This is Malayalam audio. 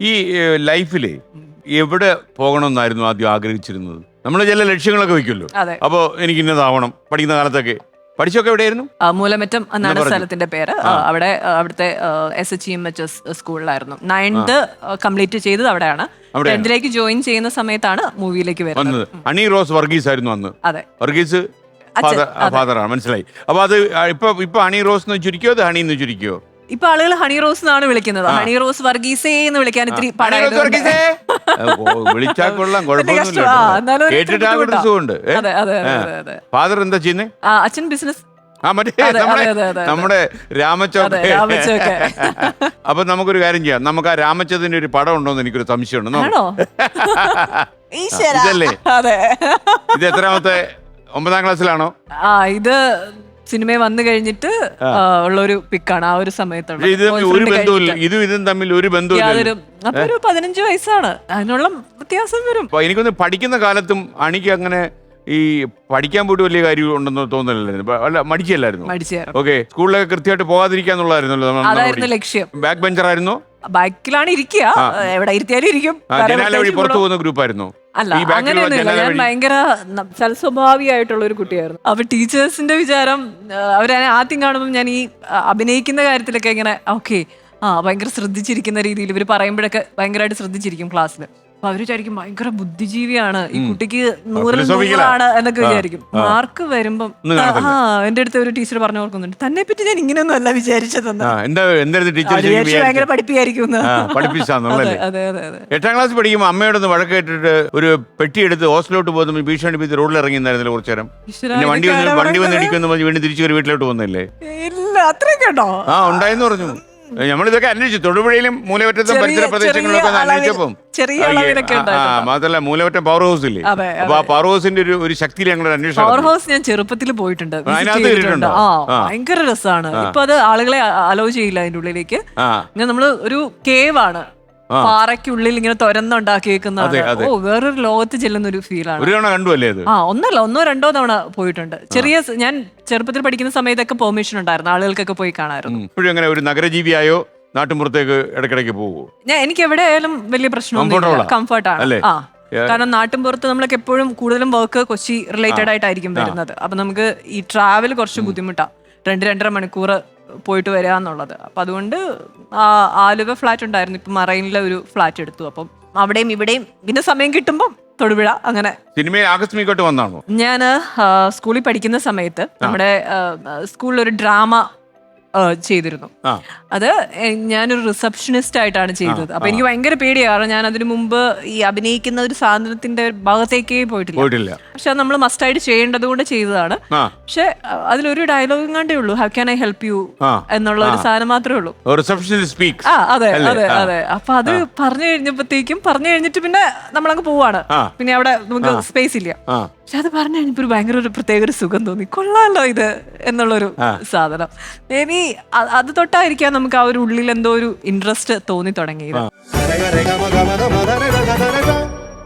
ഈ ലൈഫില് എവിടെ പോകണമെന്നായിരുന്നു ആദ്യം ആഗ്രഹിച്ചിരുന്നത്? നമ്മൾ ചില ലക്ഷ്യങ്ങളൊക്കെ വെക്കുമല്ലോ. അതെ. അപ്പോൾ എനിക്ക് ഇന്നതാവണം. പഠിക്കുന്ന കാലത്തൊക്കെ പഠിച്ചൊക്കെ എവിടെയായിരുന്നു? മൂലമറ്റം എന്നാണ് സ്ഥലത്തിന്റെ പേര്. അവിടുത്തെ SHEMHS സ്കൂളിലായിരുന്നു. 9th കംപ്ലീറ്റ് ചെയ്തത് അവിടെയാണ്. 10th ജോയിൻ ചെയ്യുന്ന സമയത്താണ് മൂവിയിലേക്ക് വരുന്നത്. ഹണി റോസ് വർഗീസ് ആയിരുന്നു അന്ന്. അതെ, വർഗീസ് ഫാദറാണ്, മനസ്സിലായി. അപ്പൊ അത് ഇപ്പൊ ഹണി റോസ് എന്ന് ചുരുക്കിയോ അത് ഹണി എന്ന് ചുരുക്കിയോ? ഇപ്പൊ ആളുകൾ ഹണി റോസ് എന്നാണ് വിളിക്കുന്നത്. ഹണി റോസ് വർഗീസേ എന്ന് വിളിക്കാൻ ഇത്തിരി വിളിച്ചാൽ കൊള്ളാം, കുഴപ്പമൊന്നുമില്ല. ഫാദർ എന്താ ചെയ്യുന്നത്? അച്ഛൻ ബിസിനസ്. നമ്മുടെ രാമച്ചോക്ക്. അപ്പൊ നമുക്കൊരു കാര്യം ചെയ്യാം, നമുക്ക് ആ രാമച്ചതിന്റെ ഒരു പടം ഉണ്ടോന്ന് എനിക്കൊരു സംശയമുണ്ട്. ഇതല്ലേ ഇത്? എത്രാമത്തെ? 9ാം ക്ലാസ്സിലാണോ? ഇത് സിനിമ വന്നു കഴിഞ്ഞിട്ട് ഉള്ളൊരു പിക്കാണ്. ആ ഒരു സമയത്തുള്ള ഇതും തമ്മിൽ ഒരു ബന്ധവും. അപ്പൊ ഒരു 15 വയസ്സാണ്, അതിനുള്ള വ്യത്യാസം വരും. എനിക്കൊന്ന് പഠിക്കുന്ന കാലത്തും അണിക്ക് അങ്ങനെ ഈ പഠിക്കാൻ പോയിട്ട് വലിയ കാര്യം ഉണ്ടെന്ന് തോന്നലായിരുന്നു. അല്ല, മടിച്ചല്ലായിരുന്നു. ഓക്കെ, സ്കൂളിലൊക്കെ കൃത്യമായിട്ട് പോകാതിരിക്കാന്നുള്ളതായിരുന്നല്ലോ അതായിരുന്നു ലക്ഷ്യം. ബാക്ക് ബെഞ്ചർ ആയിരുന്നു? ബാക്കിലാണ് ഇരിക്കുക, എവിടെ ഇരുത്തിയാലും ഇരിക്കും. പുറത്തു പോകുന്ന ഗ്രൂപ്പായിരുന്നു? അല്ല, അങ്ങനെയൊന്നുമില്ല. ഞാൻ ഭയങ്കര സൽസ്വഭാവിയായിട്ടുള്ള ഒരു കുട്ടിയായിരുന്നു. അപ്പൊ ടീച്ചേഴ്സിന്റെ വിചാരം, അവരെ ആദ്യം കാണുമ്പോൾ ഞാൻ ഈ അഭിനയിക്കുന്ന കാര്യത്തിലൊക്കെ ഇങ്ങനെ ഭയങ്കര ശ്രദ്ധിച്ചിരിക്കുന്ന രീതിയിൽ ഇവർ പറയുമ്പോഴൊക്കെ ഭയങ്കരമായിട്ട് ശ്രദ്ധിച്ചിരിക്കും ക്ലാസ്സിൽ. അപ്പൊ അവര് വിചാരിക്കും ഭയങ്കര ബുദ്ധിജീവിയാണ് ഈ കുട്ടിക്ക്, 100-ൽ 100 എന്നൊക്കെ വിചാരിക്കും. മാർക്ക് വരുമ്പം എന്റെ അടുത്ത് ഒരു ടീച്ചർ പറഞ്ഞു ഓർക്കുന്നുണ്ട്, തന്നെ പറ്റി ഞാൻ ഇങ്ങനെയൊന്നും അല്ല വിചാരിച്ചതെന്ന്. ഭയങ്കര പഠിപ്പിയായിരിക്കും. 8ാം ക്ലാസ് പഠിക്കുമ്പോൾ അമ്മയോടൊന്ന് വഴക്ക് കേട്ടിട്ട് ഒരു പെട്ടിയെടുത്ത് ഹോസ്റ്റലോട്ട് പോകുന്ന ഭീഷണി റോഡിൽ ഇറങ്ങിയിരുന്നില്ല കുറച്ചു നേരം. വണ്ടി വന്ന് ഇടിക്കുന്നു വീണ്ടും തിരിച്ചു വീട്ടിലോട്ട് പോകുന്നില്ലേ? ഇല്ല, അത്രയും കേട്ടോ. ഉണ്ടായെന്ന് പറഞ്ഞു. നമ്മളിതൊക്കെ അന്വേഷിച്ചു. തൊടുപുഴയിലും മൂലമറ്റത്തും പരിസര പ്രദേശങ്ങളിലൊക്കെ അന്വേഷിച്ചപ്പം മാത്രല്ല, മൂലമറ്റം പവർ ഹൗസ് ഇല്ലേ, അപ്പൊ ആ പവർ ഹൗസിന്റെ ഒരു ശക്തിയിൽ ഞങ്ങളുടെ അന്വേഷണം. പവർ ഹൗസ് ഞാൻ ചെറുപ്പത്തിൽ പോയിട്ടുണ്ട്, ഭയങ്കര രസമാണ്. ഇപ്പൊ അത് ആളുകളെ അലോ ചെയ്യില്ല അതിന്റെ ഉള്ളിലേക്ക്. നമ്മള് ഒരു കേവാണ്, പാറയ്ക്കുള്ളിൽ ഇങ്ങനെ തുരന്നുണ്ടാക്കിയേക്കുന്ന വേറൊരു ലോകത്ത് ചെല്ലുന്ന ഒരു ഫീലാണ്. ഒന്നല്ല, 1-2 തവണ പോയിട്ടുണ്ട്. ഞാൻ ചെറുപ്പത്തിൽ പഠിക്കുന്ന സമയത്തൊക്കെ പെർമിഷൻ ഉണ്ടായിരുന്നു, ആളുകൾക്കൊക്കെ പോയി കാണാറുണ്ട്. ഇപ്പോഴും അങ്ങനെ ഒരു നഗരജീവിയായോ നാട്ടിൻപുറത്തേക്ക് ഇടയ്ക്കിടയ്ക്ക് പോകുമോ? എനിക്ക് എവിടെ ആയാലും വലിയ പ്രശ്നമൊന്നുമില്ല, കംഫർട്ടാണ്. കാരണം നാട്ടിൻപുറത്ത് നമ്മളൊക്കെ എപ്പോഴും കൂടുതലും വർക്ക് കൊച്ചി റിലേറ്റഡ് ആയിട്ടായിരിക്കും വരുന്നത്. അപ്പൊ നമുക്ക് ഈ ട്രാവൽ കുറച്ച് ബുദ്ധിമുട്ടാണ്, 2-2.5 മണിക്കൂർ പോയിട്ട് വരിക എന്നുള്ളത്. അപ്പൊ അതുകൊണ്ട് ആലുവ ഫ്ലാറ്റ് ഉണ്ടായിരുന്നു, ഇപ്പൊ മറൈനിലെ ഒരു ഫ്ലാറ്റ് എടുത്തു. അപ്പം അവിടെയും ഇവിടെയും പിന്നെ സമയം കിട്ടുമ്പോൾ തൊടുപുഴ. അങ്ങനെ സിനിമയിൽ ആകസ്മികമായിട്ട് വന്നാണോ? ഞാൻ സ്കൂളിൽ പഠിക്കുന്ന സമയത്ത് നമ്മുടെ സ്കൂളിൽ ഒരു ഡ്രാമ ചെയ്തിരുന്നു. അത് ഞാനൊരു റിസപ്ഷനിസ്റ്റ് ആയിട്ടാണ് ചെയ്തത്. അപ്പൊ എനിക്ക് ഭയങ്കര പേടിയാണ്. ഞാൻ അതിനു മുമ്പ് ഈ അഭിനയിക്കുന്ന ഒരു സാധനത്തിന്റെ ഭാഗത്തേക്കേ പോയിട്ടില്ല. പക്ഷെ നമ്മൾ മസ്റ്റായിട്ട് ചെയ്യേണ്ടത് കൊണ്ട് ചെയ്തതാണ്. പക്ഷെ അതിലൊരു ഡയലോഗും കണ്ടേ ഉള്ളൂ, how can I help you എന്നുള്ള ഒരു സാധനം മാത്രമേ ഉള്ളൂ. അതെ അതെ അതെ. അപ്പൊ അത് പറഞ്ഞു കഴിഞ്ഞിട്ട് പിന്നെ നമ്മളങ്ങ് പോവാണ്. പിന്നെ അവിടെ നമുക്ക് സ്പേസ് ഇല്ല. പക്ഷെ അത് പറഞ്ഞു കഴിഞ്ഞപ്പോ ഭയങ്കര ഒരു പ്രത്യേക ഒരു സുഖം തോന്നി, കൊള്ളാലോ ഇത് എന്നുള്ളൊരു സാധനം. മേ ബി അത് തൊട്ടായിരിക്കാം നമുക്ക് ആ ഒരു ഉള്ളിൽ എന്തോ ഒരു ഇൻട്രസ്റ്റ് തോന്നി തുടങ്ങിയത്.